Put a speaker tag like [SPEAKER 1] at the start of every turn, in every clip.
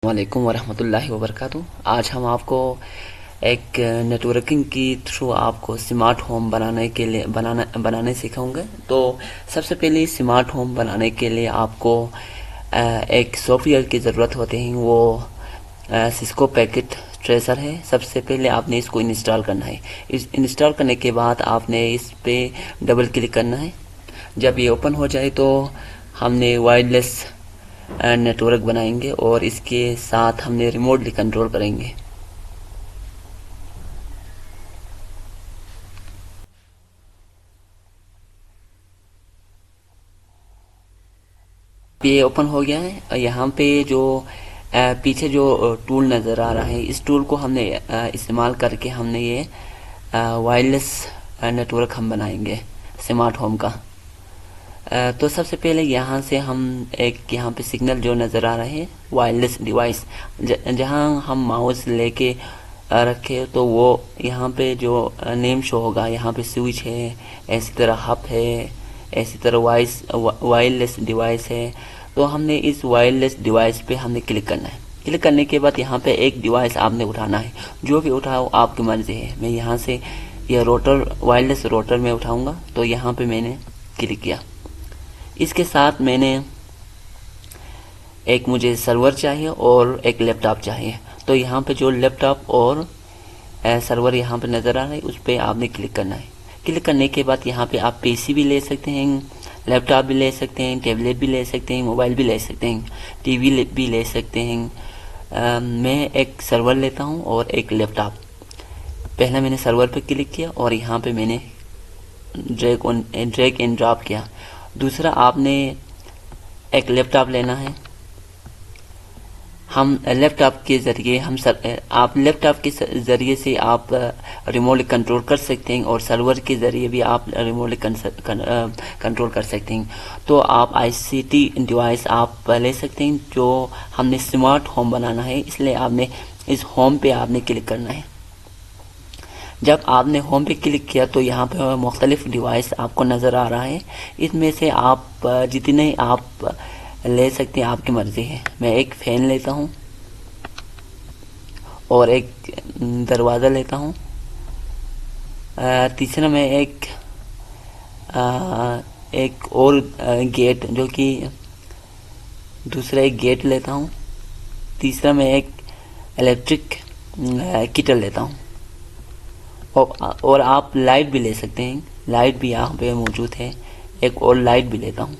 [SPEAKER 1] वालेकुम वरहमतुल्लाहि वबरकातुहू। आज हम आपको एक नेटवर्किंग की थ्रू आपको स्मार्ट होम बनाने के लिए बनाने सिखाऊंगे। तो सबसे पहले स्मार्ट होम बनाने के लिए आपको एक सॉफ्टवेयर की ज़रूरत होती है। वो सिस्को पैकेट ट्रेसर है। सबसे पहले आपने इसको इंस्टॉल करना है। इस इंस्टॉल करने के बाद आपने इस पे डबल क्लिक करना है। जब ये ओपन हो जाए तो हमने वायरलेस नेटवर्क बनाएंगे और इसके साथ हमने रिमोटली कंट्रोल करेंगे। ये ओपन हो गया है। यहाँ पे जो पीछे जो टूल नज़र आ रहा है, इस टूल को हमने इस्तेमाल करके हमने ये वायरलेस नेटवर्क हम बनाएंगे स्मार्ट होम का। तो सबसे पहले यहाँ से हम एक यहाँ पे सिग्नल जो नज़र आ रहा है वायरलेस डिवाइस, जहाँ हम माउस लेके रखे तो वो यहाँ पे जो नेम शो होगा, यहाँ पे स्विच है, ऐसी तरह हब है, ऐसी तरह वायरलेस डिवाइस है। तो हमने इस वायरलेस डिवाइस पे हमने क्लिक करना है। क्लिक करने के बाद यहाँ पे एक डिवाइस आपने उठाना है, जो भी उठाओ आपकी मर्जी है। मैं यहाँ से यह रोटर वायरलेस रोटर में उठाऊंगा। तो यहाँ पे मैंने क्लिक किया। इसके साथ मैंने एक मुझे सर्वर चाहिए और एक लैपटॉप चाहिए। तो यहाँ पे जो लैपटॉप और सर्वर यहाँ पे नज़र आ रहा है, उस पर आपने क्लिक करना है। क्लिक करने के बाद यहाँ पे आप पीसी भी ले सकते हैं, लैपटॉप भी ले सकते हैं, टैबलेट भी ले सकते हैं, मोबाइल भी ले सकते हैं, टीवी भी ले सकते हैं। मैं एक सर्वर लेता हूँ और एक लैपटॉप। पहला मैंने सर्वर पे क्लिक किया और यहाँ पे मैंने ड्रैग एंड ड्रॉप किया। दूसरा आपने एक लैपटॉप लेना है। हम लैपटॉप के ज़रिए आप लैपटॉप के ज़रिए से आप रिमोट कंट्रोल कर सकते हैं और सर्वर के ज़रिए भी आप रिमोट कंट्रोल कर सकते हैं। तो आप आईसीटी डिवाइस आप ले सकते हैं। जो हमने स्मार्ट होम बनाना है, इसलिए आपने इस होम पे आपने क्लिक करना है। जब आपने होम पे क्लिक किया तो यहाँ पे मुख्तलिफ डिवाइस आपको नज़र आ रहा है। इसमें से आप जितने आप ले सकते हैं, आपकी मर्ज़ी है। मैं एक फ़ैन लेता हूँ और एक दरवाज़ा लेता हूँ। तीसरा मैं एक और गेट, जो कि दूसरा एक गेट लेता हूँ। तीसरा मैं एक इलेक्ट्रिक कीटल लेता हूँ। और आप लाइट भी ले सकते हैं, लाइट भी यहाँ पे मौजूद है। एक और लाइट भी लेता हूँ।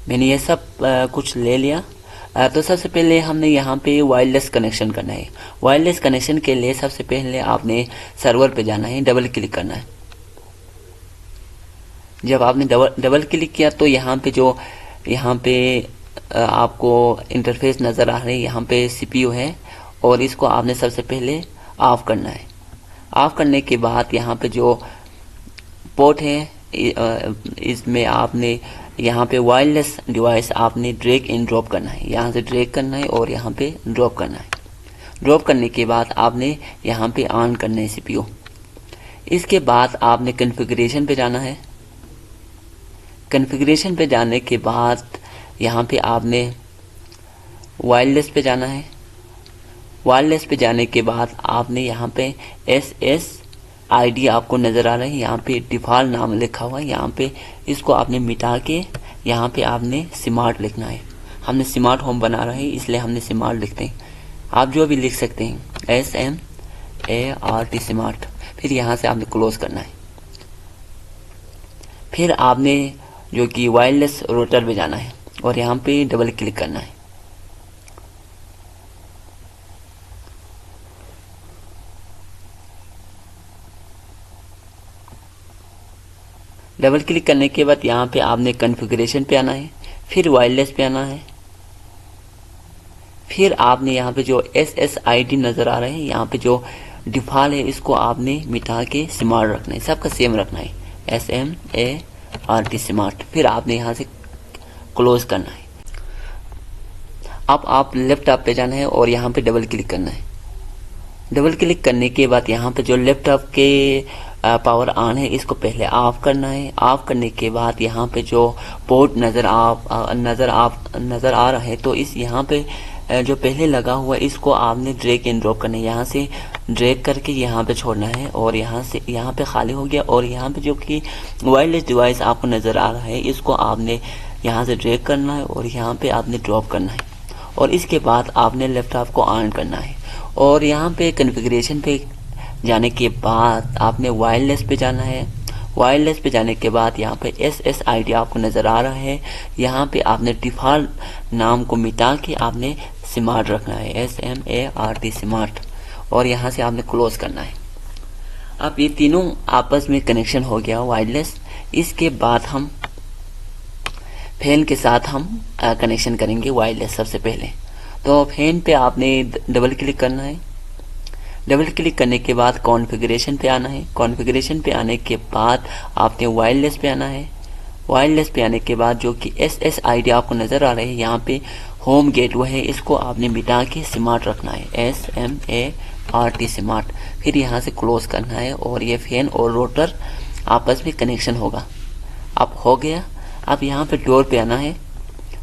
[SPEAKER 1] मैंने ये सब कुछ ले लिया। तो सबसे पहले हमने यहाँ पे वायरलेस कनेक्शन करना है। वायरलेस कनेक्शन के लिए सबसे पहले आपने सर्वर पे जाना है, डबल क्लिक करना है। जब आपने डबल क्लिक किया तो यहाँ पे आपको इंटरफेस नज़र आ रही है। यहाँ पे सीपीयू है और इसको आपने सबसे पहले ऑफ करना है। ऑफ करने के बाद यहाँ पे जो पोर्ट है, इसमें आपने यहाँ पे वायरलेस डिवाइस आपने ड्रैग एंड ड्रॉप करना है। यहाँ से ड्रैग करना है और यहाँ पे ड्रॉप करना है। ड्रॉप करने के बाद आपने यहाँ पे ऑन करना है सीपीयू। इसके बाद आपने कॉन्फ़िगरेशन पे जाना है। कॉन्फ़िगरेशन पे जाने के बाद यहाँ पे आपने वायरलेस पे जाना है। वायरलेस पे जाने के बाद आपने यहाँ पे SSID आपको नज़र आ रहा है, यहाँ पे डिफ़ॉल्ट नाम लिखा हुआ है। यहाँ पे इसको आपने मिटा के यहाँ पे आपने स्मार्ट लिखना है। हमने स्मार्ट होम बना रहे हैं, इसलिए हमने स्मार्ट लिखते हैं। आप जो भी लिख सकते हैं, SMART स्मार्ट। फिर यहाँ से आपने क्लोज करना है। फिर आपने जो कि वायरलेस रोटर पे जाना है और यहाँ पे डबल क्लिक करना है। डबल क्लिक करने के बाद यहाँ पे आपने कॉन्फ़िगरेशन पे आना है, फिर वायरलेस पे आना है। फिर आपने यहाँ पे जो SSID नज़र आ रहा है, यहाँ पे जो डिफ़ॉल्ट है, इसको आपने मिटा के स्मार्ट रखना है। सबका सेम रखना है, SMART स्मार्ट। फिर आपने यहाँ से क्लोज करना है। अब आप लैपटॉप पे जाना है और यहाँ पे डबल क्लिक करना है। डबल क्लिक करने के बाद यहाँ पे जो लैपटॉप के पावर ऑन है इसको पहले ऑफ करना है। ऑफ करने के बाद यहाँ पे जो पोर्ट नज़र आ रहा है, तो इस यहाँ पे जो पहले लगा हुआ है इसको आपने ड्रैग एंड ड्रॉप करना है। यहाँ से ड्रैग करके यहाँ पे छोड़ना है और यहाँ से यहाँ पे खाली हो गया। और यहाँ पे जो कि वायरलेस डिवाइस आपको नज़र आ रहा है इसको आपने यहाँ से ड्रैग करना है और यहाँ पे आपने ड्रॉप करना है। और इसके बाद आपने लैपटॉप को ऑन करना है। और यहाँ पे कॉन्फ़िगरेशन पे जाने के बाद आपने वायरलेस पे जाना है। वायरलेस पे जाने के बाद यहाँ पे SSID आपको नज़र आ रहा है। यहाँ पे आपने डिफ़ॉल्ट नाम को मिटा के आपने स्मार्ट रखना है, SMART स्मार्ट। और यहाँ से आपने क्लोज करना है। अब ये तीनों आपस में कनेक्शन हो गया वायरलेस। इसके बाद हम फैन के साथ हम कनेक्शन करेंगे वायरलेस। सबसे पहले तो फैन पे आपने डबल क्लिक करना है। डबल क्लिक करने के बाद कॉन्फ़िगरेशन पे आना है। कॉन्फ़िगरेशन पे आने के बाद आपने वायरलेस पे आना है। वायरलेस पे आने के बाद जो कि SSID आपको नज़र आ रहा है यहाँ पे होम गेटवे है, इसको आपने मिटा के स्मार्ट रखना है, SMART स्मार्ट। फिर यहाँ से क्लोज करना है और ये फैन और रोटर आपस में कनेक्शन होगा। अब हो गया। अब यहाँ पे डोर पे आना है,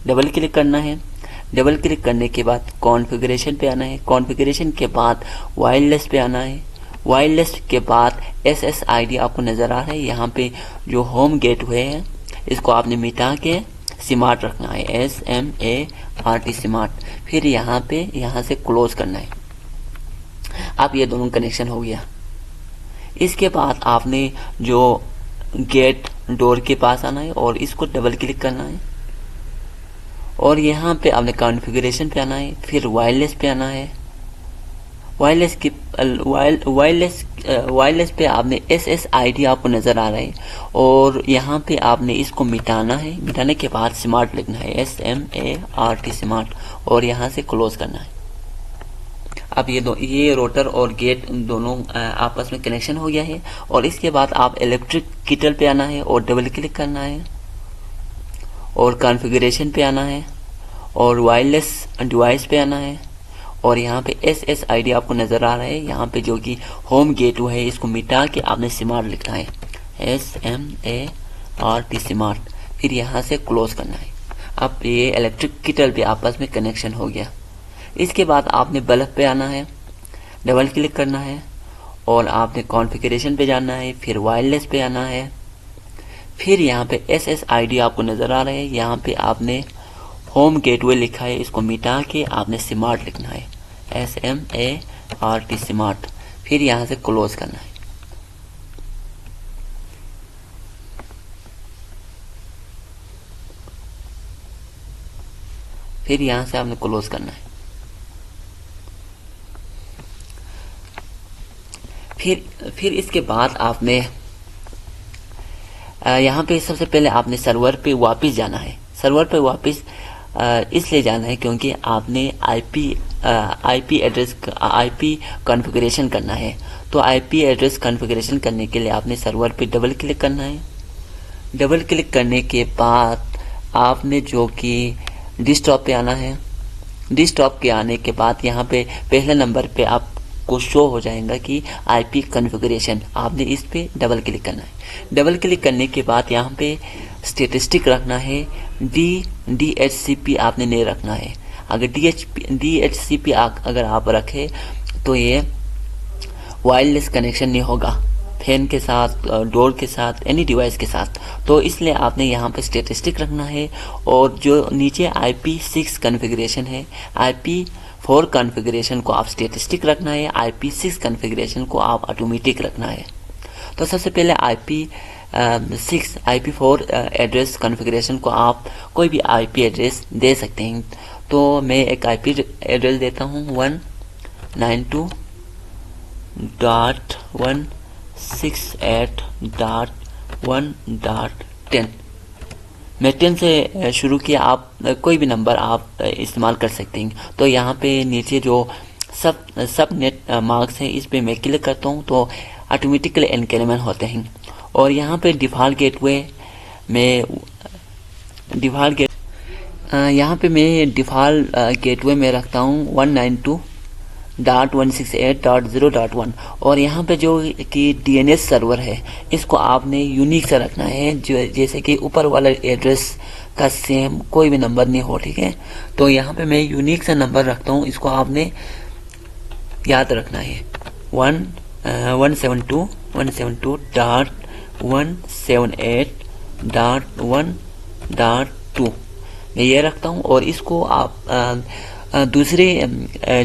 [SPEAKER 1] डबल क्लिक करना है। डबल क्लिक करने के बाद कॉन्फ़िगरेशन पे आना है। कॉन्फ़िगरेशन के बाद वायरलेस पे आना है। वायरलेस के बाद SSID आपको नज़र आ रहा है यहाँ पे जो होम गेटवे है इसको आपने मिटा के स्मार्ट रखना है, SMART स्मार्ट। फिर यहाँ पे यहाँ से क्लोज करना है। अब ये दोनों कनेक्शन हो गया। इसके बाद आपने जो गेट डोर के पास आना है और इसको डबल क्लिक करना है और यहाँ पे आपने कॉन्फ़िगरेशन पे आना है। फिर वायरलेस पे आना है। वायरलेस पे आपने SSID आपको नज़र आ रहा है और यहाँ पे आपने इसको मिटाना है। मिटाने के बाद स्मार्ट लिखना है, SMART स्मार्ट। और यहाँ से क्लोज करना है। अब ये रोटर और गेट दोनों आपस में कनेक्शन हो गया है। और इसके बाद आप इलेक्ट्रिक किटल पे आना है और डबल क्लिक करना है और कॉन्फ़िगरेशन पे आना है और वायरलेस डिवाइस पे आना है। और यहाँ पे SSID आपको नज़र आ रहा है यहाँ पे जो कि होम गेटवे है इसको मिटा के आपने स्मार्ट लिखना है, SMART स्मार्ट। फिर यहाँ से क्लोज करना है। अब ये इलेक्ट्रिक किटल पे आपस में कनेक्शन हो गया। इसके बाद आपने बल्ब पे आना है, डबल क्लिक करना है और आपने कॉन्फ़िगरेशन पे जाना है। फिर वायरलेस पे आना है। फिर यहाँ पे SSID आपको नज़र आ रहा है यहाँ पे आपने होम गेटवे लिखा है इसको मिटा के आपने स्मार्ट लिखना है, SMART स्मार्ट। फिर यहाँ से क्लोज करना है। फिर यहाँ से आपने क्लोज करना है। फिर इसके बाद आपने यहाँ पे सबसे पहले आपने सर्वर पे वापस जाना है। सर्वर पे वापस इसलिए जाना है क्योंकि आपने IP एड्रेस कॉन्फ़िगरेशन करना है। तो IP एड्रेस कॉन्फ़िगरेशन करने के लिए आपने सर्वर पे डबल क्लिक करना है। डबल क्लिक करने के बाद आपने जो कि डेस्कटॉप पे आना है। डेस्कटॉप के आने के बाद यहाँ पे पहले नंबर पे आपको शो हो जाएगा कि IP कॉन्फ़िगरेशन, आपने इस पे डबल क्लिक करना है। डबल क्लिक करने के बाद यहाँ पे स्टैटिस्टिक रखना है, DHCP आपने नहीं रखना है। अगर DHCP अगर आप रखें तो ये वायरलेस कनेक्शन नहीं होगा फैन के साथ, डोर के साथ, एनी डिवाइस के साथ। तो इसलिए आपने यहाँ पे स्टैटिस्टिक रखना है। और जो नीचे IP6 कॉन्फ़िगरेशन है, IP4 कॉन्फ़िगरेशन को आप स्टैटिस्टिक रखना है, IP6 कॉन्फ़िगरेशन को आप ऑटोमेटिक रखना है। तो सबसे पहले IP4 एड्रेस कॉन्फ़िगरेशन को आप कोई भी IP एड्रेस दे सकते हैं। तो मैं एक IP एड्रेस देता हूँ 192.168.1.10। मैं 10 से शुरू किया, आप कोई भी नंबर आप इस्तेमाल कर सकते हैं। तो यहाँ पे नीचे जो सब नेट मार्क्स हैं इस पे मैं क्लिक करता हूँ तो ऑटोमेटिकली इनक्रीमेंट होते हैं। और यहाँ पे डिफ़ॉल्ट गेटवे में यहाँ पे मैं डिफ़ॉल्ट गेटवे में रखता हूँ 168.0.1 और यहाँ पे जो कि DNS सर्वर है इसको आपने यूनिक से रखना है, जो जैसे कि ऊपर वाला एड्रेस का सेम कोई भी नंबर नहीं हो, ठीक है। तो यहाँ पे मैं यूनिक से नंबर रखता हूँ, इसको आपने याद रखना है 172.178.1.2 मैं ये रखता हूँ। और इसको आप दूसरे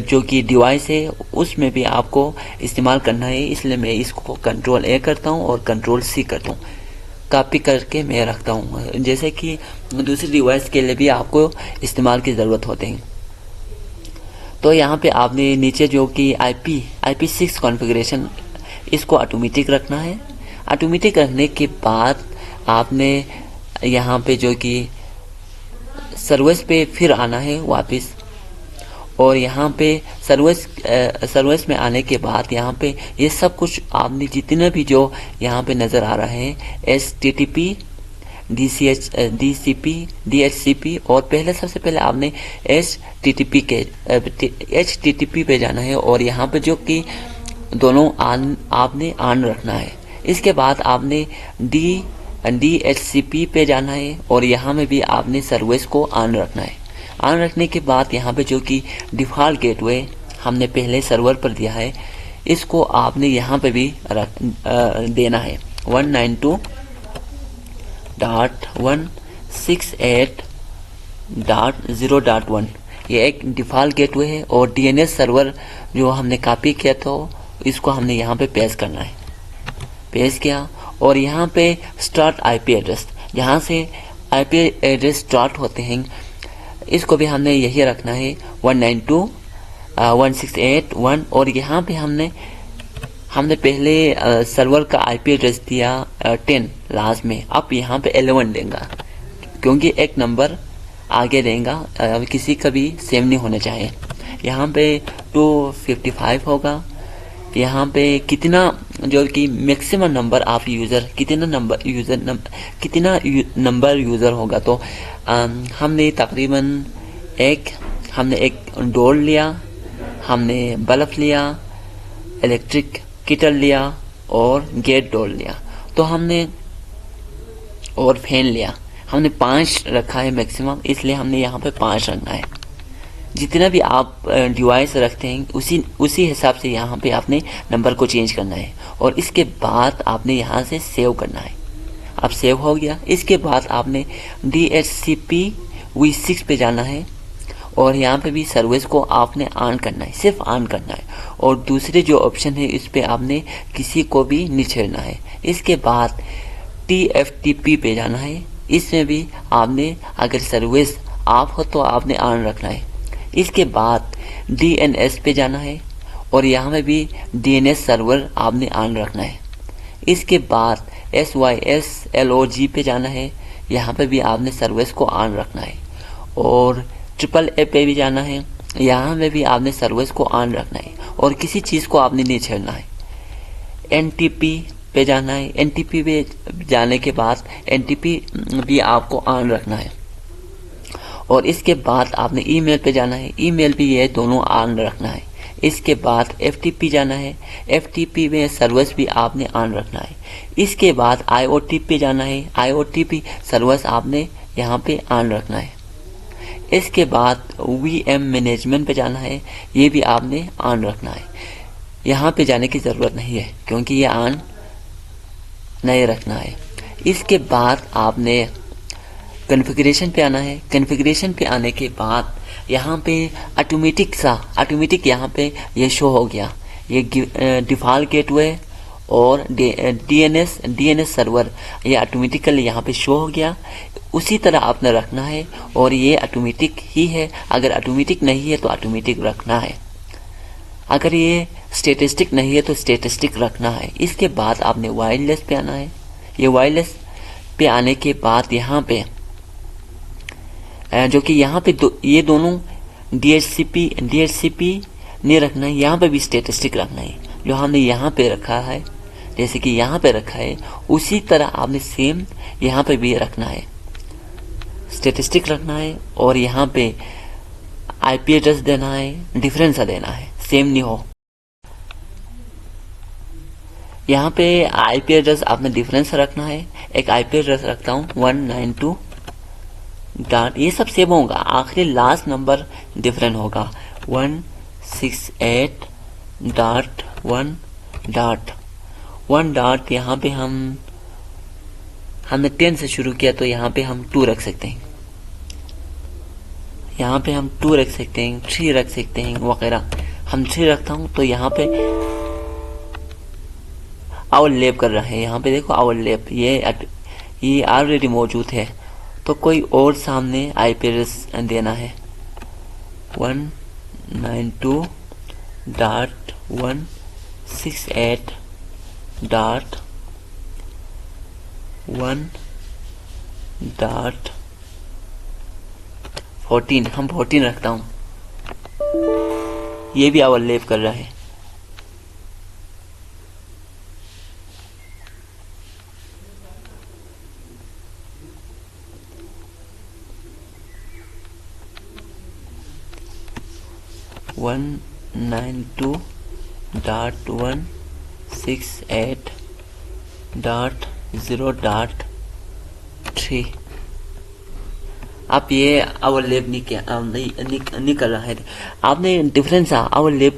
[SPEAKER 1] जो कि डिवाइस है उसमें भी आपको इस्तेमाल करना है, इसलिए मैं इसको Ctrl+A करता हूँ और Ctrl+C करता हूँ, कॉपी करके मैं रखता हूँ, जैसे कि दूसरी डिवाइस के लिए भी आपको इस्तेमाल की ज़रूरत होती है। तो यहाँ पे आपने नीचे जो कि IP6 कॉन्फ़िगरेशन इसको ऑटोमेटिक रखना है। ऑटोमेटिक रखने के बाद आपने यहाँ पे जो कि सर्विस पे फिर आना है वापस, और यहाँ पे सर्विस में आने के बाद यहाँ पे ये सब कुछ आपने जितने भी जो यहाँ पे नज़र आ रहा है HTTP DHCP और पहले सबसे पहले आपने HTTP पे जाना है और यहाँ पे जो कि दोनों आपने ऑन रखना है। इसके बाद आपने DHCP पे जाना है और यहाँ में भी आपने सर्विस को ऑन रखना है। ऑन रखने के बाद यहाँ पे जो कि डिफ़ॉल्ट गेटवे हमने पहले सर्वर पर दिया है इसको आपने यहाँ पे भी देना है 192.168.0.1 ये एक डिफ़ॉल्ट गेटवे है। और DNS सर्वर जो हमने कॉपी किया था इसको हमने यहाँ पे पेस्ट करना है, पेस्ट किया। और यहाँ पे स्टार्ट IP एड्रेस, जहाँ से IP एड्रेस स्टार्ट होते हैं इसको भी हमने यही रखना है 192.168.1 और यहाँ पे हमने पहले सर्वर का IP एड्रेस दिया 10 लास्ट में, अब यहाँ पे 11 देगा क्योंकि एक नंबर आगे देगा, किसी का भी सेम नहीं होना चाहिए। यहाँ पे 255 होगा। यहाँ पे कितना जो कि मैक्सिमम नंबर आप कितना नंबर यूज़र होगा, तो हमने तकरीबन हमने एक डोर लिया, हमने बल्ब लिया, इलेक्ट्रिक केटल लिया और गेट डोर लिया, तो हमने और फैन लिया, हमने 5 रखा है मैक्सिमम, इसलिए हमने यहाँ पे 5 रखना है। जितना भी आप डिवाइस रखते हैं उसी हिसाब से यहाँ पे आपने नंबर को चेंज करना है और इसके बाद आपने यहाँ से सेव करना है। अब सेव हो गया। इसके बाद आपने DHCP V6 पे जाना है और यहाँ पे भी सर्विस को आपने ऑन करना है, सिर्फ ऑन करना है और दूसरे जो ऑप्शन है इस पे आपने किसी को भी नहीं छेड़ना है। इसके बाद TFTP पे जाना है, इसमें भी आपने अगर सर्विस ऑफ हो तो आपने ऑन रखना है। इसके बाद DNS पे जाना है और यहाँ में भी DNS सर्वर आपने ऑन रखना है। इसके बाद SYSLOG पे जाना है, यहाँ पे भी आपने सर्विस को ऑन रखना है और AAA पे भी जाना है, यहाँ में भी आपने सर्विस को ऑन रखना है और किसी चीज़ को आपने नहीं छेड़ना है। NTP पे जाना है, NTP पे जाने के बाद NTP भी आपको ऑन रखना है और इसके बाद आपने ईमेल पे जाना है, ईमेल भी ये दोनों ऑन रखना है। इसके बाद FTP जाना है, FTP में सर्विस भी आपने ऑन रखना है। इसके बाद IoT पे जाना है, IoT सर्विस आपने यहाँ पे ऑन रखना है। इसके बाद VM मैनेजमेंट पे जाना है, ये भी आपने ऑन रखना है। यहाँ पे जाने की ज़रूरत नहीं है क्योंकि ये ऑन नहीं रखना है। इसके बाद आपने कॉन्फ़िगरेशन पे आना है। कॉन्फ़िगरेशन पे आने के बाद यहाँ पे ऑटोमेटिक यहाँ पे ये शो हो गया, ये डिफ़ॉल्ट गेटवे और DNS सर्वर ये ऑटोमेटिकली यहाँ पे शो हो गया। उसी तरह आपने रखना है और ये ऑटोमेटिक ही है, अगर ऑटोमेटिक नहीं है तो ऑटोमेटिक रखना है, अगर ये स्टैटिस्टिक नहीं है तो स्टैटिस्टिक रखना है। इसके बाद आपने वायरलेस पे आना है। ये वायरलेस पे आने के बाद यहाँ पे जो कि यहाँ पे ये दोनों DHCP नहीं रखना है, यहाँ पे भी स्टैटिस्टिक रखना है। जो हमने यहाँ पे रखा है, जैसे कि यहाँ पे रखा है, उसी तरह आपने सेम यहाँ पे भी रखना है, स्टैटिस्टिक रखना है और यहाँ पे IP एड्रेस देना है, डिफरेंस देना है, सेम नहीं हो। यहाँ पे आईपी एड्रेस आपने डिफरेंस रखना है। एक आईपी एड्रेस रखता हूँ 192 डॉट, ये सब सेम होगा, आखिरी लास्ट नंबर डिफरेंट होगा 168 डॉट 1 डॉट 1 डॉट। यहाँ पे हमने 10 से शुरू किया तो यहाँ पे हम 2 रख सकते हैं, यहाँ पे हम 2 रख सकते हैं, 3 रख सकते हैं वगैरह। हम 3 रखता हूँ तो यहाँ पे आवर लैब कर रहा है। यहाँ पे देखो आवर लैब ये ऑलरेडी मौजूद है, तो कोई और सामने आईपी एड्रेस देना है 192.168.1.14। हम 14 रखता हूँ, ये भी आवर लैब कर रहा है। वन 92.168.0.3। आप ये आवर लैब नहीं कर रहा है। आपने डिफरेंस आवर लैब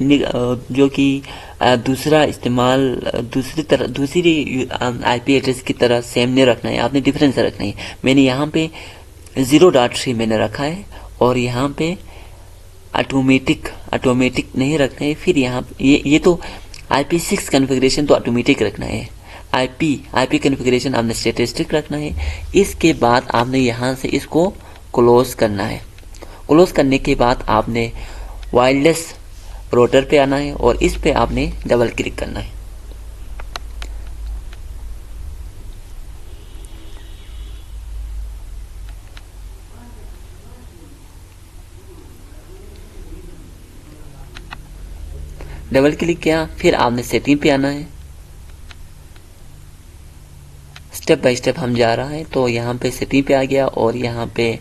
[SPEAKER 1] जो कि दूसरा इस्तेमाल दूसरी आईपी एड्रेस की तरह सेम नहीं रखना है, आपने डिफरेंस रखना है। मैंने यहाँ पे 0.3 मैंने रखा है और यहाँ पे ऑटोमेटिक नहीं रखना है। फिर यहाँ ये तो IP6 कॉन्फ़िगरेशन तो ऑटोमेटिक रखना है, IP कॉन्फ़िगरेशन आपने स्टैटिस्टिक रखना है। इसके बाद आपने यहाँ से इसको क्लोज करना है। क्लोज करने के बाद आपने वायरलेस रोटर पे आना है और इस पे आपने डबल क्लिक करना है। डबल क्लिक किया, फिर आपने सेटिंग पे आना है। स्टेप बाय स्टेप हम जा रहा है, तो यहाँ पे सेटिंग पे आ गया और यहाँ पे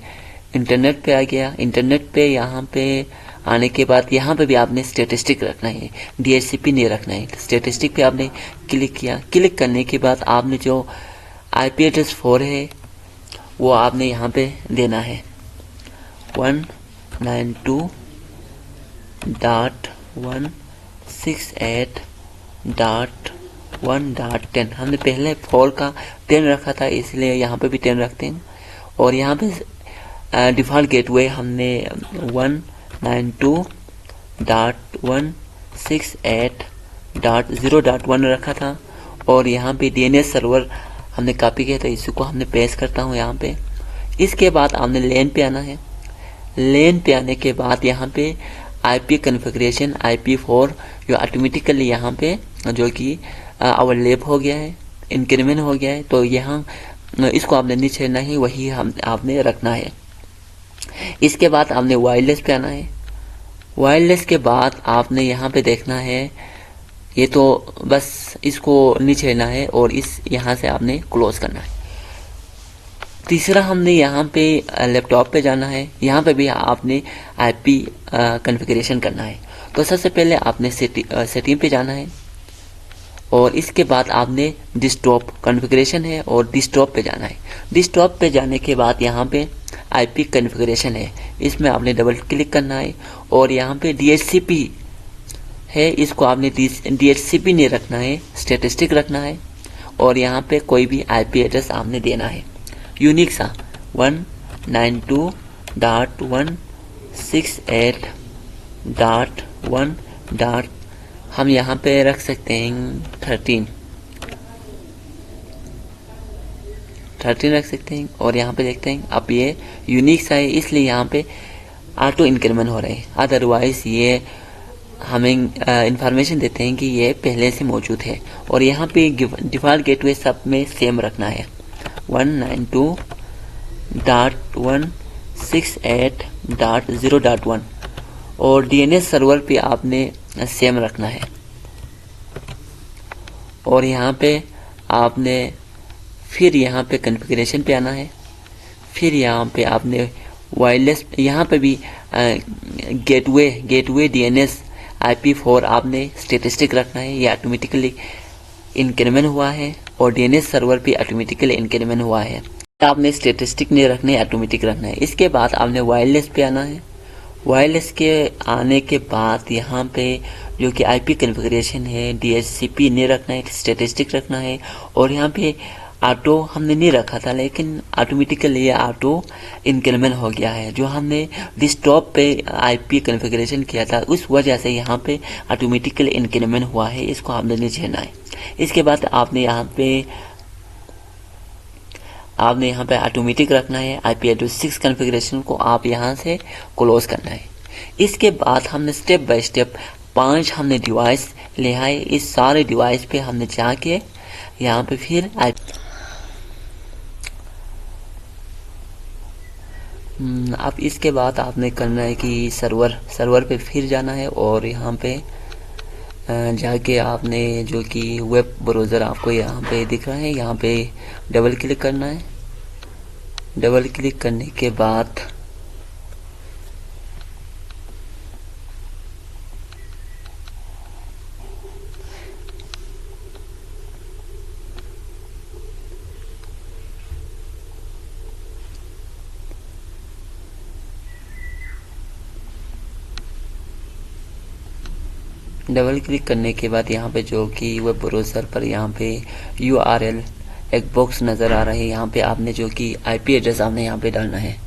[SPEAKER 1] इंटरनेट पे आ गया। इंटरनेट पे यहाँ पे आने के बाद यहाँ पे भी आपने स्टैटिस्टिक रखना है, DHCP नहीं रखना है। स्टैटिस्टिक पे आपने क्लिक किया। क्लिक करने के बाद आपने जो IP एड्रेस 4 है वो आपने यहाँ पे देना है 192.168.1.10। हमने पहले 4 का 10 रखा था, इसलिए यहाँ पे भी 10 रखते हैं। और यहाँ पे डिफ़ॉल्ट गेटवे हमने 192.168.0.1 रखा था। और यहाँ पे DNS सर्वर हमने कॉपी किया था, इसी को हमने पेस्ट करता हूँ यहाँ पे। इसके बाद आपने लेन पे आना है। लेन पे आने के बाद यहाँ पे IP कॉन्फ़िगरेशन IP4 जो ऑटोमेटिकली यहाँ पे जो कि आवर लैब हो गया है, इंक्रीमेंट हो गया है, तो यहाँ इसको आपने नहीं छेड़ना है, वही आपने रखना है। इसके बाद आपने वायरलेस पे आना है। वायरलेस के बाद आपने यहाँ पे देखना है, ये तो बस इसको नहीं छेड़ना है और यहाँ से आपने क्लोज करना है। तीसरा हमने यहाँ पे लैपटॉप पे जाना है। यहाँ पे भी आपने IP कॉन्फ़िगरेशन करना है। तो सबसे पहले आपने सेटिंग पे जाना है और इसके बाद आपने डेस्कटॉप कॉन्फ़िगरेशन है और डेस्कटॉप पे जाना है। डेस्कटॉप पे जाने के बाद यहाँ पे IP कॉन्फ़िगरेशन है, इसमें आपने डबल क्लिक करना है और यहाँ पे DHCP है, इसको आपने DHCP नहीं रखना है, स्टैटिस्टिक रखना है। और यहाँ पे कोई भी IP एड्रेस आपने देना है यूनिक सा 192.168.1. हम यहाँ पे रख सकते हैं 13 रख सकते हैं। और यहाँ पे देखते हैं अब ये यूनिक सा है, इसलिए यहाँ पे ऑटो इंक्रीमेंट हो रहे हैं। अदरवाइज ये हमें इंफॉर्मेशन देते हैं कि ये पहले से मौजूद है। और यहाँ पे डिफ़ॉल्ट गेटवे सब में सेम रखना है 192.168.0.1 और DNS सर्वर पे आपने सेम रखना है। और यहाँ पे आपने फिर यहाँ पे कॉन्फ़िगरेशन पे आना है। फिर यहाँ पे आपने वायरलेस, यहाँ पे भी गेटवे DNS IP4 आपने स्टेटिस्टिक रखना है, ये ऑटोमेटिकली इंक्रीमेंट हुआ है और DNS सर्वर पे ऑटोमेटिकली इंक्रीमेंट हुआ है। आपने स्टेटिस्टिक नहीं रखना है, ऑटोमेटिक रखना है। इसके बाद आपने वायरलेस पे आना है। वायरलेस के आने के बाद यहाँ पे जो कि IP कॉन्फ़िगरेशन है, DHCP नहीं रखना है, स्टेटिस्टिक रखना है। और यहाँ पे ऑटो हमने नहीं रखा था, लेकिन ऑटोमेटिकली ये ऑटो इंक्रीमेंट हो गया है। जो हमने डेस्कटॉप पे IP कॉन्फ़िगरेशन किया था, उस वजह से यहाँ पे ऑटोमेटिकली इंक्रीमेंट हुआ है, इसको हमने नहीं झेलना है। इसके बाद आपने यहाँ पे ऑटोमेटिक रखना है। IP एड्रेस 6 कॉन्फ़िगरेशन को आप यहाँ से क्लोज करना है। इसके बाद हमने स्टेप बाय स्टेप 5 हमने डिवाइस ले आए। इस सारे डिवाइस पे हमने जाके यहाँ पे फिर अब इसके बाद आपने करना है कि सर्वर पे फिर जाना है और यहाँ पे जाके आपने जो कि वेब ब्राउज़र आपको यहाँ पे दिख रहा है, यहाँ पे डबल क्लिक करना है। डबल क्लिक करने के बाद यहाँ पे जो कि वेब ब्राउज़र पर यहाँ पे URL एक बॉक्स नज़र आ रहा है। यहाँ पे आपने जो कि IP एड्रेस आपने यहाँ पे डालना है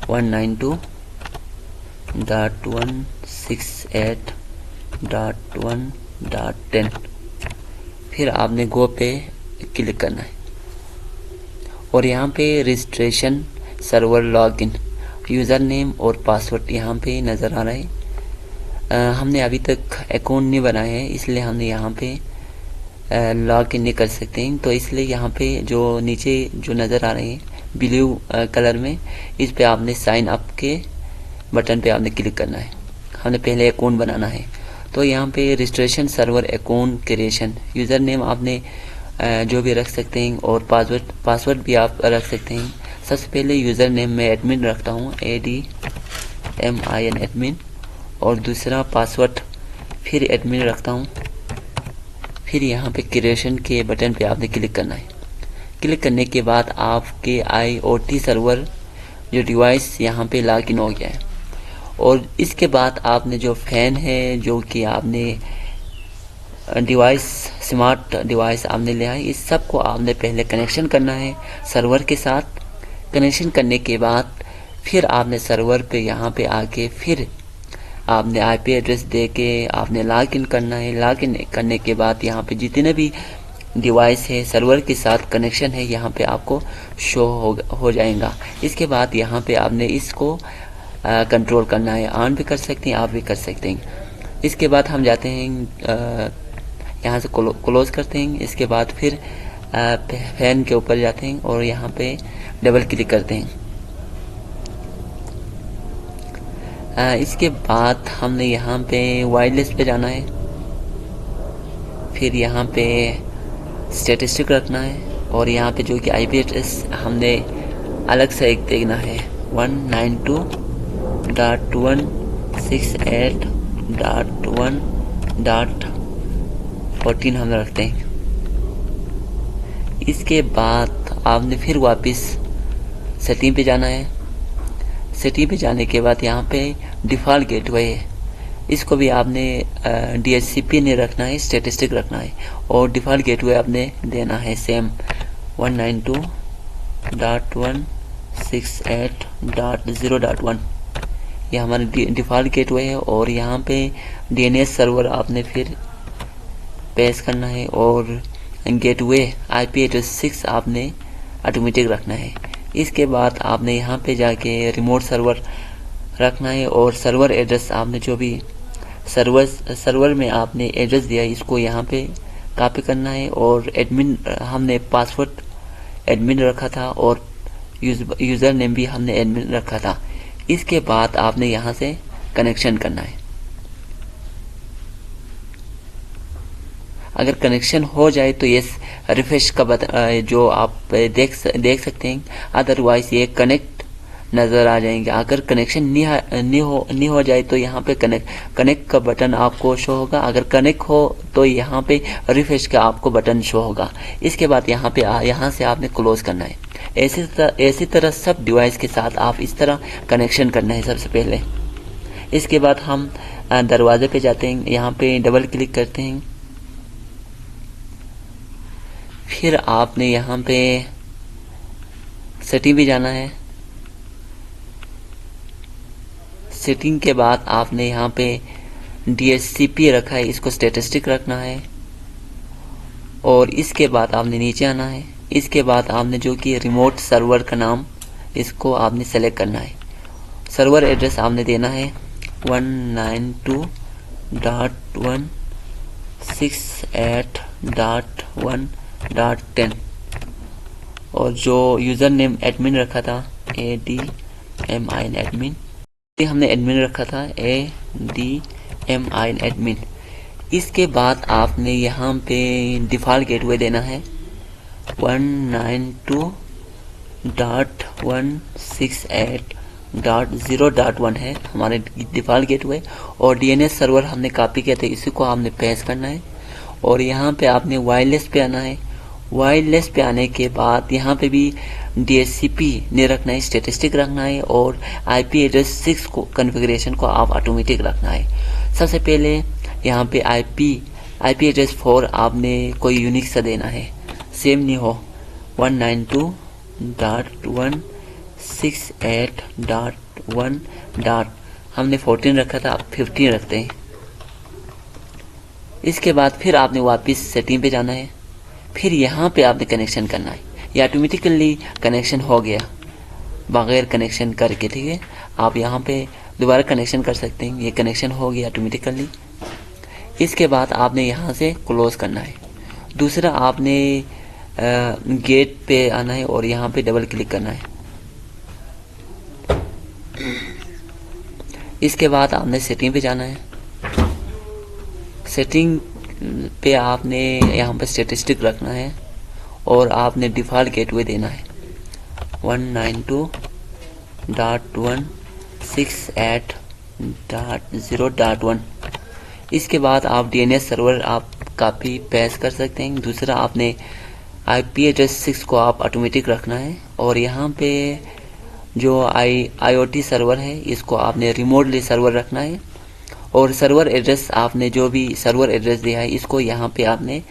[SPEAKER 1] 192.168.1.10। फिर आपने गो पे क्लिक करना है और यहाँ पे registration server login user name और पासवर्ड यहाँ पे नज़र आ रहा है। हमने अभी तक अकाउंट नहीं बनाया है, इसलिए हमने यहाँ पे लॉग इन नहीं कर सकते हैं। तो इसलिए यहाँ पे जो नीचे जो नज़र आ रहे हैं ब्लू कलर में, इस पे आपने साइन अप के बटन पे आपने क्लिक करना है। हमने पहले अकाउंट बनाना है। तो यहाँ पे registration server account creation, user name आपने जो भी रख सकते हैं और पासवर्ड भी आप रख सकते हैं। सबसे पहले यूज़र नेम में एडमिन रखता हूँ, ADMIN एडमिन, और दूसरा पासवर्ड फिर एडमिन रखता हूँ। फिर यहाँ पे क्रिएशन के बटन पे आपने क्लिक करना है। क्लिक करने के बाद आपके IoT सर्वर जो डिवाइस यहाँ पे लॉग इन हो गया है। और इसके बाद आपने जो फैन है, जो कि आपने डिवाइस स्मार्ट डिवाइस आपने लिया है, इस सब को आपने पहले कनेक्शन करना है सर्वर के साथ। कनेक्शन करने के बाद फिर आपने सर्वर पे यहाँ पे आके फिर आपने IP एड्रेस दे के आपने लॉग इन करना है। लॉग इन करने के बाद यहाँ पे जितने भी डिवाइस है सर्वर के साथ कनेक्शन है, यहाँ पे आपको शो हो जाएगा। इसके बाद यहाँ पे आपने इसको कंट्रोल करना है, ऑन भी कर सकते हैं, आप भी कर सकते हैं। इसके बाद हम जाते हैं यहाँ से क्लोज करते हैं। इसके बाद फिर फैन के ऊपर जाते हैं और यहाँ पे डबल क्लिक करते हैं। इसके बाद हमने यहाँ पे वायरलेस पे जाना है। फिर यहाँ पे स्टेटिस्टिक रखना है और यहाँ पे जो कि IP एड्रेस हमने अलग से एक देखना है 192.168.1.14 हम रखते हैं। इसके बाद आपने फिर वापस सेटिंग पे जाना है। सेटिंग पे जाने के बाद यहाँ पे डिफ़ॉल्ट गेटवे है, इसको भी आपने DHCP नहीं रखना है, स्टेटिस्टिक रखना है। और डिफ़ॉल्ट गेटवे आपने देना है सेम 192.168.0.1। ये हमारा डिफ़ॉल्ट गेटवे है। और यहाँ पे DNS सर्वर आपने फिर पेश करना है और गेटवे IP एड्रेस 6 आपने ऑटोमेटिक रखना है। इसके बाद आपने यहाँ पे जाके रिमोट सर्वर रखना है और सर्वर एड्रेस आपने जो भी सर्वर में आपने एड्रेस दिया है, इसको यहाँ पे कॉपी करना है। और एडमिन हमने पासवर्ड एडमिन रखा था और यूज़र नेम भी हमने एडमिन रखा था। इसके बाद आपने यहाँ से कनेक्शन करना है। अगर कनेक्शन हो जाए तो ये रिफ्रेश का जो आप देख सकते हैं, अदरवाइज ये कनेक्ट नज़र आ जाएंगे। अगर कनेक्शन नहीं हो जाए तो यहाँ पे कनेक्ट का बटन आपको शो होगा। अगर कनेक्ट हो तो यहाँ पे रिफ्रेश का आपको बटन शो होगा। इसके बाद यहाँ से आपने क्लोज करना है। ऐसी तरह सब डिवाइस के साथ आप इस तरह कनेक्शन करना है सबसे पहले। इसके बाद हम दरवाजे पे जाते हैं, यहाँ पे डबल क्लिक करते हैं। फिर आपने यहाँ पे सेटिंग भी जाना है। सेटिंग के बाद आपने यहाँ पे DHCP रखा है, इसको स्टैटिस्टिक रखना है। और इसके बाद आपने नीचे आना है। इसके बाद आपने जो कि रिमोट सर्वर का नाम, इसको आपने सेलेक्ट करना है। सर्वर एड्रेस आपने देना है 192.168.1.10 और जो यूज़र नेम एडमिन रखा था ADMIN एडमिन, हमने एडमिन रखा था ADMIN एडमिन। इसके बाद आपने यहाँ पे डिफ़ॉल्ट गेटवे देना है 192.168.0.1 है हमारे डिफ़ॉल्ट गेटवे। और DNS सर्वर हमने कॉपी किया था, इसी को आपने पेस्ट करना है। और यहाँ पे आपने वायरलेस पे आना है। वायरलेस पे आने के बाद यहाँ पे भी DHCP नहीं रखना है, स्टैटिस्टिक रखना है। और IP एड्रेस 6 को कॉन्फ़िगरेशन को आप ऑटोमेटिक रखना है। सबसे पहले यहाँ पे IP एड्रेस 4 आपने कोई यूनिक सा देना है, सेम नहीं हो। 192.168.1. हमने 14 रखा था, अब 15 रखते हैं। इसके बाद फिर आपने वापस सेटिंग पे जाना है। फिर यहाँ पे आपने कनेक्शन करना है। ये ऑटोमेटिकली कनेक्शन हो गया बगैर कनेक्शन करके, ठीक है। आप यहाँ पे दोबारा कनेक्शन कर सकते हैं, ये कनेक्शन हो गया ऑटोमेटिकली। इसके बाद आपने यहाँ से क्लोज करना है। दूसरा आपने गेट पे आना है और यहाँ पे डबल क्लिक करना है। इसके बाद आपने सेटिंग पे जाना है। सेटिंग पे आपने यहाँ पे स्टैटिस्टिक रखना है और आपने डिफ़ॉल्ट गेटवे देना है 192.168.0.1। इसके बाद आप DNS सर्वर आप कॉपी पेस्ट कर सकते हैं। दूसरा आपने IP एड्रेस 6 को आप ऑटोमेटिक रखना है। और यहाँ पे जो IoT सर्वर है इसको आपने रिमोटली सर्वर रखना है। और सर्वर एड्रेस आपने जो भी सर्वर एड्रेस दिया है इसको यहाँ पे आपने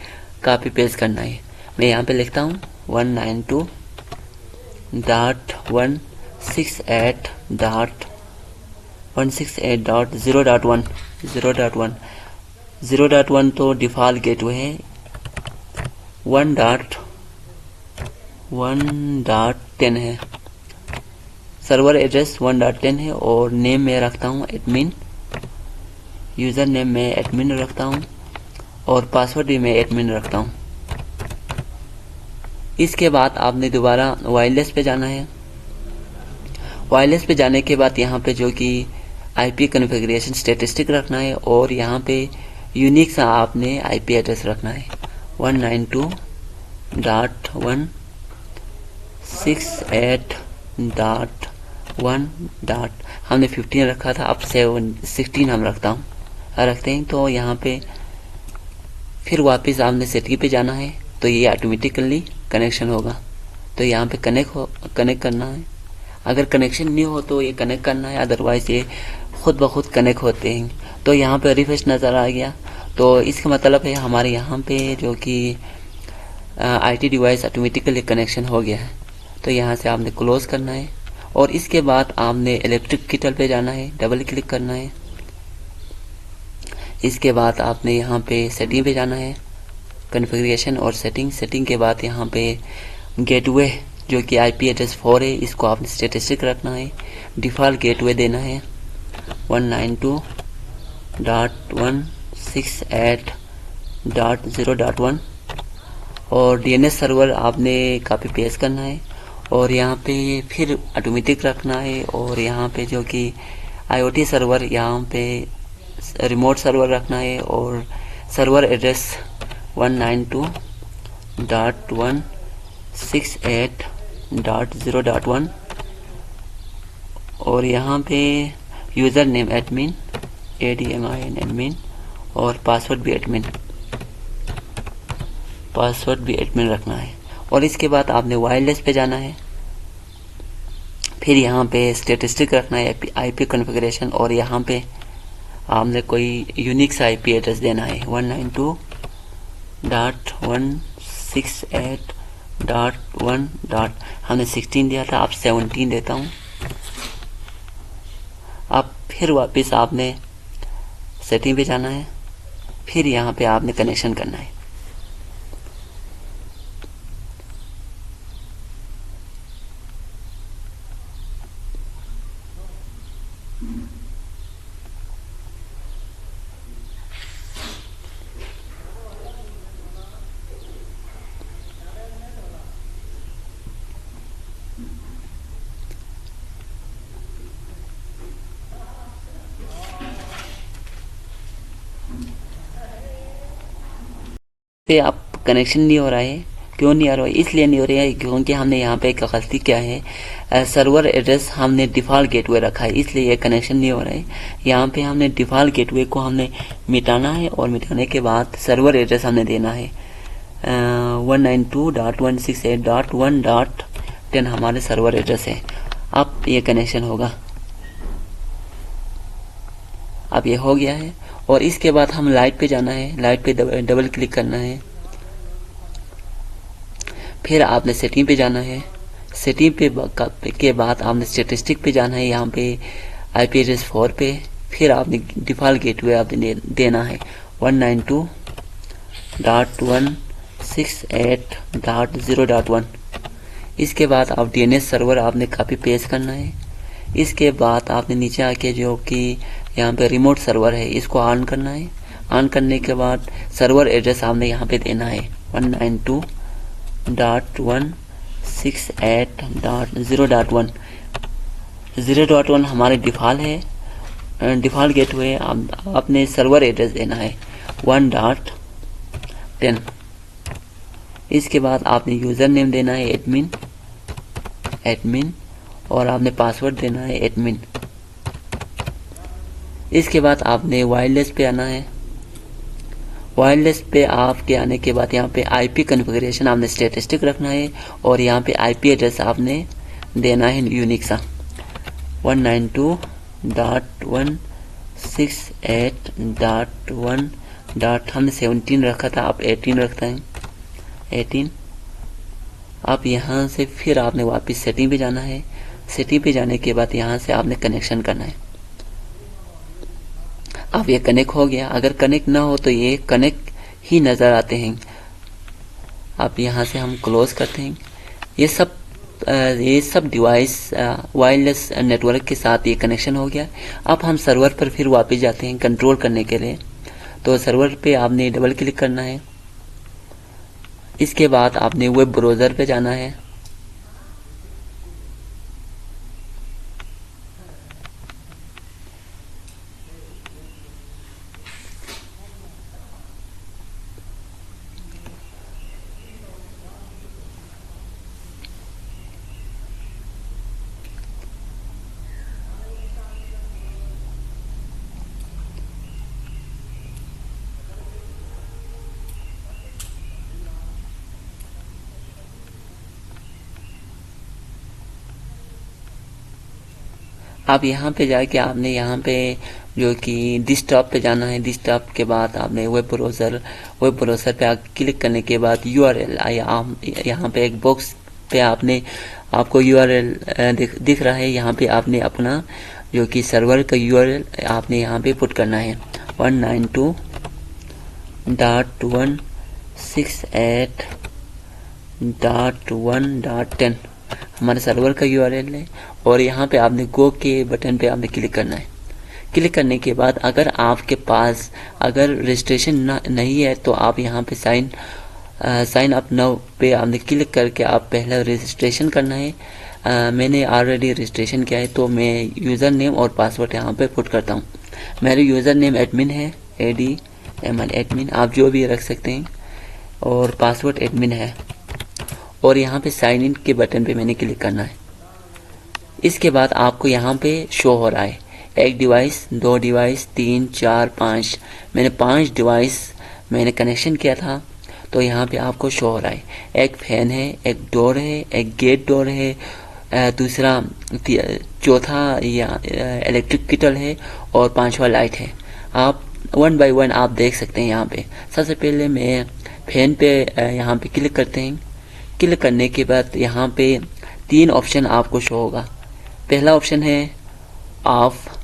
[SPEAKER 1] कॉपी पेस्ट करना है। मैं यहाँ पे लिखता हूँ 192.168.0.1 तो डिफ़ॉल्ट गेटवे है। 1.1.10 है, सर्वर एड्रेस 1.10 है। और नेम मैं रखता हूँ एडमिन, यूज़र नेम मैं एडमिन रखता हूँ और पासवर्ड भी मैं एडमिन रखता हूँ। इसके बाद आपने दोबारा वायरलेस पे जाना है। वायरलेस पे जाने के बाद यहाँ पे जो कि IP कॉन्फ़िगरेशन स्टैटिस्टिक रखना है और यहाँ पे यूनिक सा आपने IP एड्रेस रखना है 192.168.1. हमने 15 रखा था, अब 16 हम रखते हैं। तो यहाँ पे फिर वापस आपने सेटिंग पे जाना है तो ये ऑटोमेटिकली कनेक्शन होगा। तो यहाँ पे कनेक्ट करना है। अगर कनेक्शन नहीं हो तो ये कनेक्ट करना है, अदरवाइज ये खुद ब खुद कनेक्ट होते हैं। तो यहाँ पे रिफ्रेश नज़र आ गया। तो इसका मतलब है हमारे यहाँ पे जो कि IT डिवाइस ऑटोमेटिकली कनेक्शन हो गया है। तो यहाँ से आपने क्लोज करना है और इसके बाद आपने इलेक्ट्रिक कीटल पे जाना है, डबल क्लिक करना है। इसके बाद आपने यहाँ पे सेटिंग पे जाना है, कॉन्फ़िगरेशन और सेटिंग के बाद यहाँ पे गेटवे जो कि IP एड्रेस 4 है इसको आपने स्टैटिस्टिक रखना है। डिफ़ॉल्ट गेटवे देना है 192.168.0.1 और DNS सर्वर आपने कॉपी पेस्ट करना है और यहाँ पे फिर ऑटोमेटिक रखना है। और यहाँ पे जो कि IoT सर्वर यहाँ पे रिमोट सर्वर रखना है और सर्वर एड्रेस 192.168.0.1 और यहाँ पे user name admin, ADMIN admin, और पासवर्ड भी एडमिन रखना है। और इसके बाद आपने वायरलेस पे जाना है। फिर यहाँ पे स्टैटिस्टिक रखना है, IP कॉन्फ़िगरेशन, और यहाँ पे आपने कोई यूनिक सा IP एड्रेस देना है 192.168.1. हमने 16 दिया था, आप 17 देता हूँ। अब फिर वापस आपने सेटिंग पे जाना है। फिर यहाँ पे आपने कनेक्शन करना है। पे आप कनेक्शन नहीं हो रहा है, क्यों नहीं आ रहा है? इसलिए नहीं हो रहा है क्योंकि हमने यहाँ पे एक गलती क्या है, सर्वर एड्रेस हमने डिफ़ॉल्ट गेटवे रखा है, इसलिए ये कनेक्शन नहीं हो रहा है। यहाँ पे हमने डिफ़ॉल्ट गेटवे को हमने मिटाना है, और मिटाने के बाद सर्वर एड्रेस हमने देना है 192.168.1.10 हमारे सर्वर एड्रेस है। अब ये कनेक्शन होगा। अब ये हो गया है। और इसके बाद हम लाइट पे जाना है, लाइट पे डबल क्लिक करना है। फिर आपने सेटिंग पे जाना है। सेटिंग पे के बाद आपने स्टैटिस्टिक पे जाना है, यहाँ पे IP एड्रेस 4 पे। फिर आपने डिफ़ॉल्ट गेटवे आपने देना है 192.168.0.1। इसके बाद आप DNS सर्वर आपने कॉपी पेस्ट करना है। इसके बाद आपने नीचे आके जो कि यहाँ पे रिमोट सर्वर है, इसको ऑन करना है। ऑन करने के बाद सर्वर एड्रेस आपने यहाँ पे देना है 192.168.0.1। 0.1 हमारे डिफ़ॉल्ट है, डिफ़ॉल्ट गेटवे। आपने सर्वर एड्रेस देना है 1.10। इसके बाद आपने यूज़र नेम देना है एडमिन, और आपने पासवर्ड देना है एडमिन। इसके बाद आपने वायरलेस पे आना है। वायरलेस पे आपके आने के बाद यहाँ पे IP कॉन्फ़िगरेशन आपने स्टैटिस्टिक रखना है, और यहाँ पे IP एड्रेस आपने देना है यूनिक सा 192.168.1. हमने 17 रखा था, आप 18 रखते हैं 18। अब यहाँ से फिर आपने वापस सेटिंग पे जाना है। सेटिंग पे जाने के बाद यहाँ से आपने कनेक्शन करना है। अब ये कनेक्ट हो गया। अगर कनेक्ट ना हो तो ये कनेक्ट ही नज़र आते हैं। अब यहाँ से हम क्लोज करते हैं। ये सब डिवाइस वायरलेस नेटवर्क के साथ ये कनेक्शन हो गया। अब हम सर्वर पर फिर वापस जाते हैं कंट्रोल करने के लिए। तो सर्वर पे आपने डबल क्लिक करना है। इसके बाद आपने वेब ब्राउज़र पे जाना है। अब यहाँ पे जाके आपने यहाँ पे जो कि डेस्कटॉप पे जाना है। डेस्कटॉप के बाद आपने वेब ब्राउज़र पे क्लिक करने के बाद URL यहाँ पे एक बॉक्स पे आपको URL दिख रहा है। यहाँ पे आपने अपना जो कि सर्वर का URL आपने यहाँ पे पुट करना है 192.168.1.10 हमारे सर्वर का URL है। और यहाँ पे आपने गो के बटन पे आपने क्लिक करना है। क्लिक करने के बाद अगर आपके पास अगर रजिस्ट्रेशन नहीं है तो आप यहाँ पे साइन अप नाउ पे आपने क्लिक करके आप पहला रजिस्ट्रेशन करना है। मैंने ऑलरेडी रजिस्ट्रेशन किया है, तो मैं यूज़र नेम और पासवर्ड यहाँ पे पुट करता हूँ। मेरे यूज़र नेम एडमिन है, ADMIN एडमिन, आप जो भी रख सकते हैं, और पासवर्ड एडमिन है। और यहाँ पे साइन इन के बटन पे मैंने क्लिक करना है। इसके बाद आपको यहाँ पे शो हो रहा है 1 डिवाइस, 2 डिवाइस, 3, 4, 5। मैंने 5 डिवाइस मैंने कनेक्शन किया था, तो यहाँ पे आपको शो हो रहा है। एक फैन है, एक डोर है, एक गेट डोर है, दूसरा चौथा या इलेक्ट्रिक किटल है और 5वां लाइट है। आप 1 बाय 1 आप देख सकते हैं यहाँ पे। सबसे पहले मैं फैन पे यहाँ पे क्लिक करते हैं। क्लिक करने के बाद यहाँ पे 3 ऑप्शन आपको शो होगा। पहला ऑप्शन है ऑफ,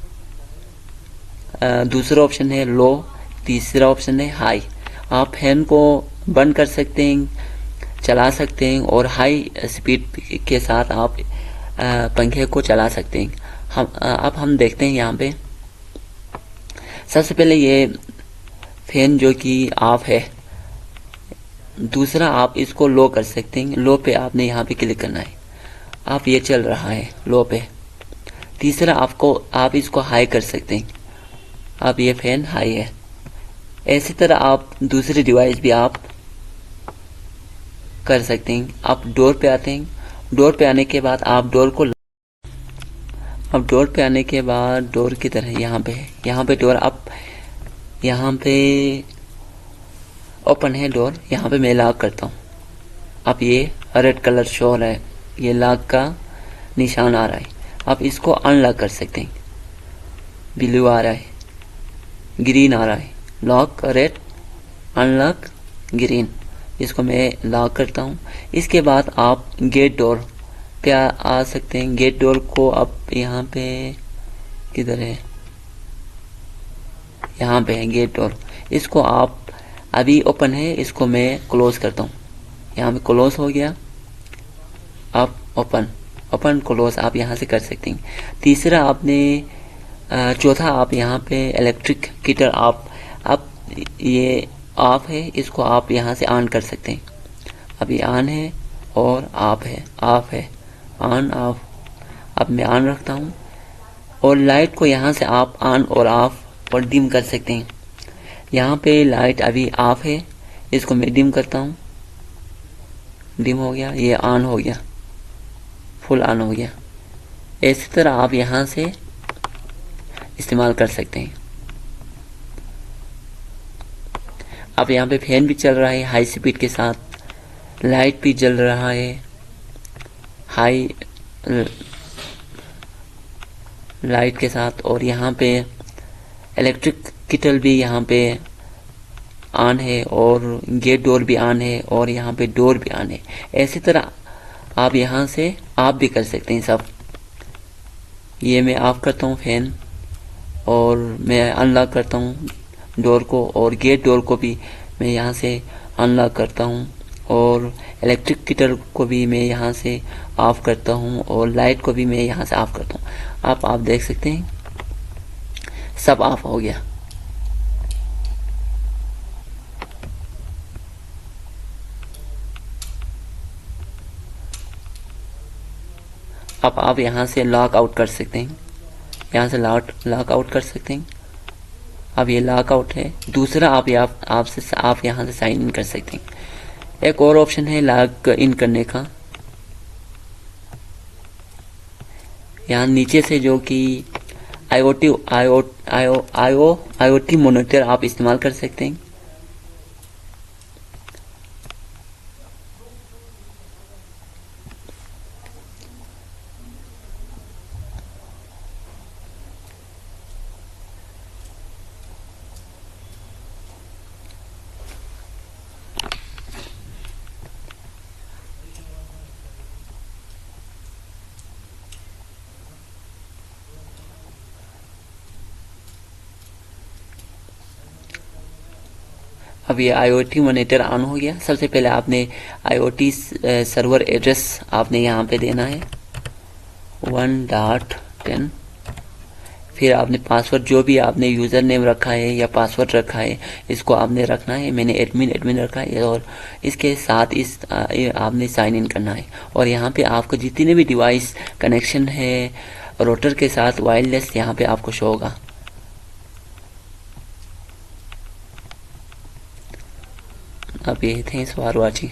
[SPEAKER 1] दूसरा ऑप्शन है लो, तीसरा ऑप्शन है हाई। आप फैन को बंद कर सकते हैं, चला सकते हैं और हाई स्पीड के साथ आप पंखे को चला सकते हैं। अब हम देखते हैं यहाँ पे। सबसे पहले ये फैन जो कि ऑफ है। दूसरा आप इसको लो कर सकते हैं। लो पे आपने यहाँ पे क्लिक करना है। आप ये चल रहा है लो पे। तीसरा आप इसको हाई कर सकते हैं। अब ये फैन हाई है। इसी तरह आप दूसरी डिवाइस भी आप कर सकते हैं। आप डोर पे आते हैं। डोर पे आने के बाद आप डोर पे आने के बाद डोर की तरह यहाँ पे डोर आप यहाँ पे ओपन है डोर। यहाँ पे मैं लॉक करता हूँ। अब ये रेड कलर शो हो रहा है, ये लॉक का निशान आ रहा है। आप इसको अनलॉक कर सकते हैं। ब्लू आ रहा है, ग्रीन आ रहा है, लॉक रेड, अनलॉक ग्रीन। इसको मैं लॉक करता हूँ। इसके बाद आप गेट डोर पे आ सकते हैं। गेट डोर को आप यहाँ पे किधर है, यहाँ पे है गेट डोर। इसको आप अभी ओपन है, इसको मैं क्लोज करता हूँ। यहाँ पे क्लोज हो गया। आप ओपन क्लोज आप यहाँ से कर सकते हैं। तीसरा आपने चौथा आप यहाँ पे इलेक्ट्रिक कीटर आप ये ऑफ है, इसको आप यहाँ से ऑन कर सकते हैं। अभी ऑन है और ऑफ है ऑन ऑफ। अब मैं ऑन रखता हूँ और लाइट को यहाँ से आप ऑन और ऑफ और डिम कर सकते हैं। यहाँ पे लाइट अभी ऑफ है, इसको मैं डिम करता हूँ। डिम हो गया, ये ऑन हो गया, फुल ऑन हो गया। इसी तरह आप यहाँ से इस्तेमाल कर सकते हैं। अब यहाँ पे फैन भी चल रहा है हाई स्पीड के साथ, लाइट भी जल रहा है हाई लाइट के साथ, और यहाँ पे इलेक्ट्रिक किटल भी यहाँ पे ऑन है और गेट डोर भी ऑन है और यहाँ पे डोर भी ऑन है। इसी तरह आप यहाँ से ऑफ भी कर सकते हैं सब। ये मैं ऑफ करता हूँ फैन और मैं अनलॉक करता हूँ डोर को, और गेट डोर को भी मैं यहाँ से अनलॉक करता हूँ, और इलेक्ट्रिक कीटर को भी मैं यहाँ से ऑफ करता हूँ, और लाइट को भी मैं यहाँ से ऑफ करता हूँ। आप देख सकते हैं सब ऑफ हो गया। अब आप यहाँ से लॉक आउट कर सकते हैं। यहाँ से लॉक आउट कर सकते हैं। अब ये लॉक आउट है। दूसरा आप यहाँ से साइन इन कर सकते हैं। एक और ऑप्शन है लॉक इन करने का। यहाँ नीचे से जो कि IoT मॉनिटर आप इस्तेमाल कर सकते हैं। अब ये IoT मॉनिटर ऑन हो गया। सबसे पहले आपने IoT सर्वर एड्रेस आपने यहाँ पे देना है 1.10। फिर आपने पासवर्ड जो भी आपने यूज़र नेम रखा है या पासवर्ड रखा है इसको आपने रखना है। मैंने एडमिन रखा है, और इसके साथ आपने साइन इन करना है। और यहाँ पे आपको जितने भी डिवाइस कनेक्शन है रोटर के साथ वायरलेस यहाँ पे आपको शो होगा। अब ये थैंक्स फॉर वॉचिंग।